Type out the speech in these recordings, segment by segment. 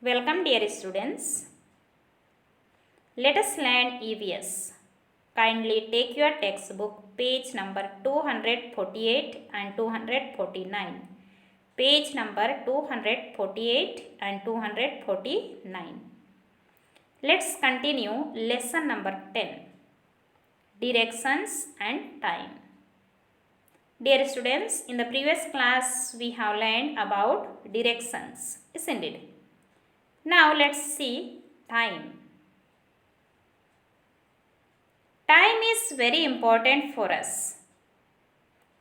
Welcome dear students. Let us learn EVS. Kindly take your textbook page number 248 and 249. Page number 248 and 249. Let's continue lesson number 10. Directions and time. Dear students, in the previous class we have learned about directions, isn't it? Now let's see time. Time is very important for us.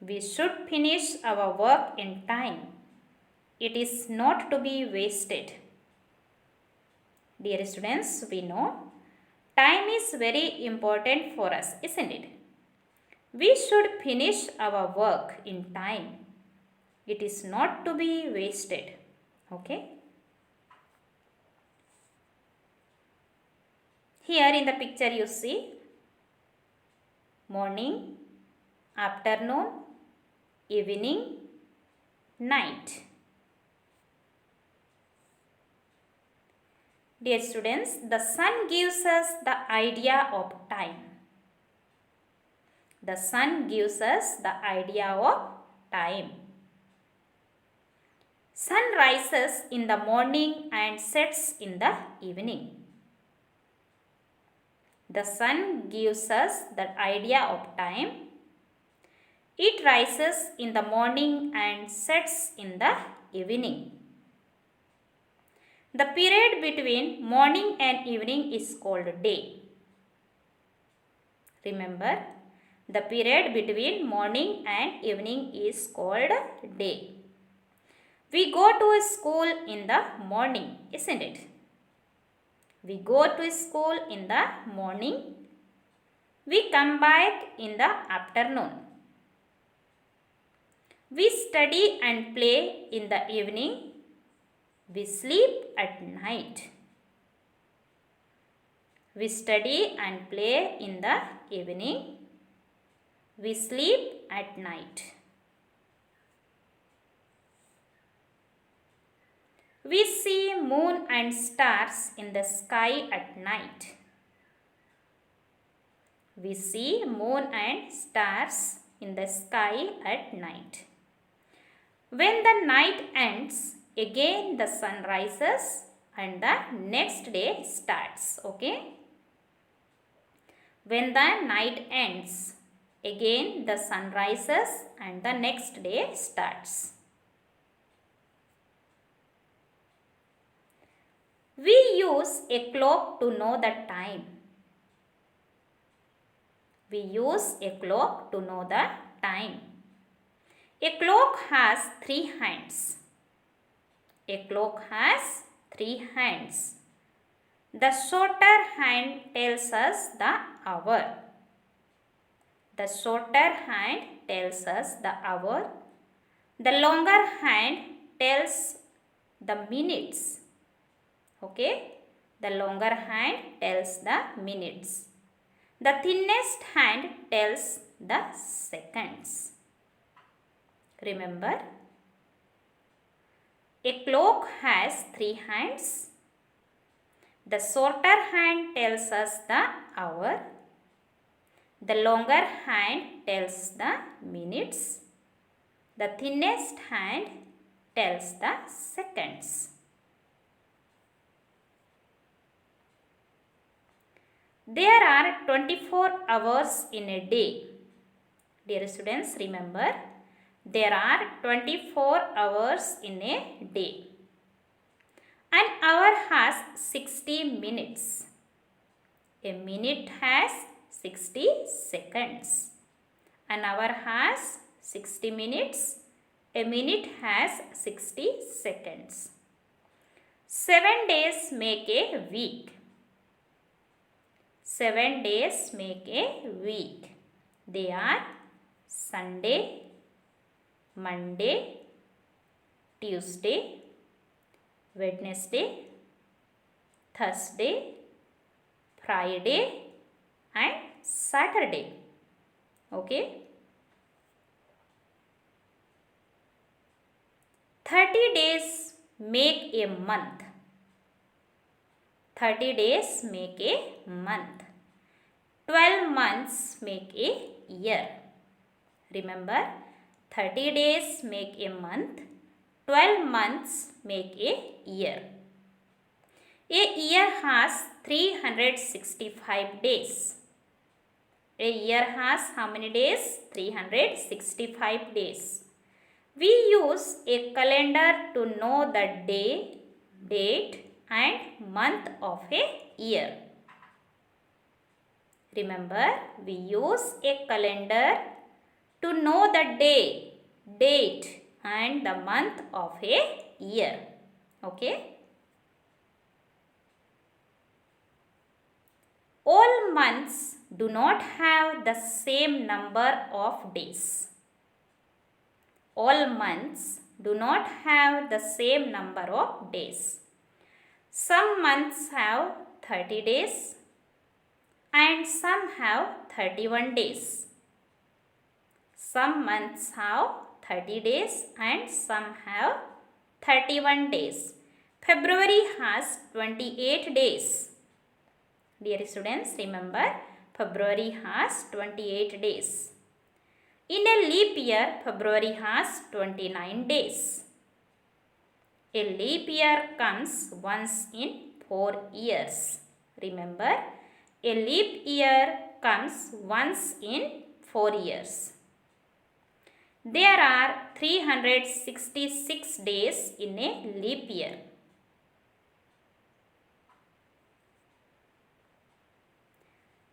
We should finish our work in time. It is not to be wasted. Dear students, we know time is very important for us, isn't it? We should finish our work in time. It is not to be wasted. Okay? Here in the picture you see morning, afternoon, evening, night. Dear students, the sun gives us the idea of time. The sun gives us the idea of time. Sun rises in the morning and sets in the evening. The sun gives us the idea of time. It rises in the morning and sets in the evening. The period between morning and evening is called day. Remember, the period between morning and evening is called day. We go to school in the morning, isn't it? We go to school in the morning. We come back in the afternoon. We study and play in the evening. We sleep at night. We study and play in the evening. We sleep at night. We see moon and stars in the sky at night. We see moon and stars in the sky at night. When the night ends, again the sun rises and the next day starts. Okay? When the night ends, again the sun rises and the next day starts. We use a clock to know the time. We use a clock to know the time. A clock has 3 hands. A clock has 3 hands. The shorter hand tells us the hour. The shorter hand tells us the hour. The longer hand tells the minutes. Okay? The longer hand tells the minutes. The thinnest hand tells the seconds. Remember, a clock has 3 hands. The shorter hand tells us the hour. The longer hand tells the minutes. The thinnest hand tells the seconds. There are 24 hours in a day. Dear students, remember, there are 24 hours in a day. An hour has 60 minutes. A minute has 60 seconds. An hour has 60 minutes. A minute has 60 seconds. 7 days make a week. 7 days make a week. They are Sunday, Monday, Tuesday, Wednesday, Thursday, Friday and Saturday. Okay? 30 days make a month. 30 days make a month. 12 months make a year. Remember, 30 days make a month. 12 months make a year. A year has 365 days. A year has how many days? 365 days. We use a calendar to know the day, date and month of a year. Remember, we use a calendar to know the day, date and the month of a year. Okay? All months do not have the same number of days. All months do not have the same number of days. Some months have 30 days and some have 31 days. Some months have 30 days and some have 31 days. February has 28 days. Dear students, remember, February has 28 days. In a leap year, February has 29 days. A leap year comes once in 4 years. Remember, a leap year comes once in 4 years. There are 366 days in a leap year.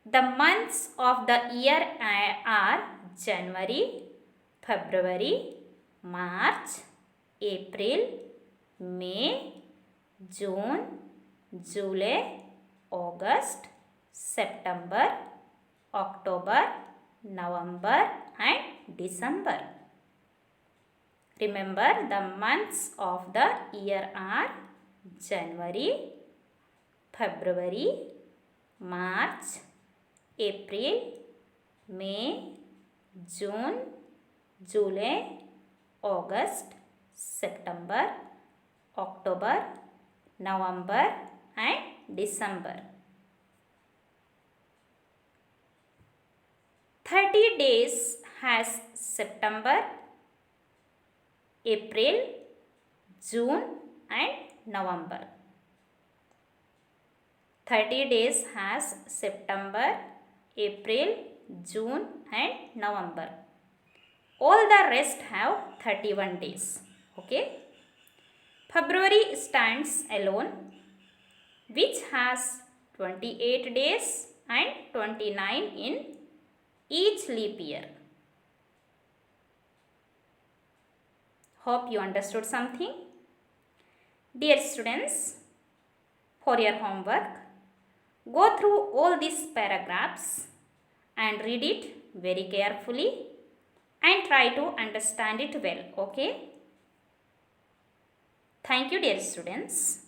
The months of the year are January, February, March, April, May, June, July, August, September, October, November and December. Remember, the months of the year are January, February, March, April, May, June, July, August, September, October, November and December. 30 days has September, April, June and November. 30 days has September, April, June and November. All the rest have 31 days. Okay. February stands alone, which has 28 days and 29 in each leap year. Hope you understood something. Dear students, for your homework, go through all these paragraphs and read it very carefully and try to understand it well. Okay? Thank you, dear students.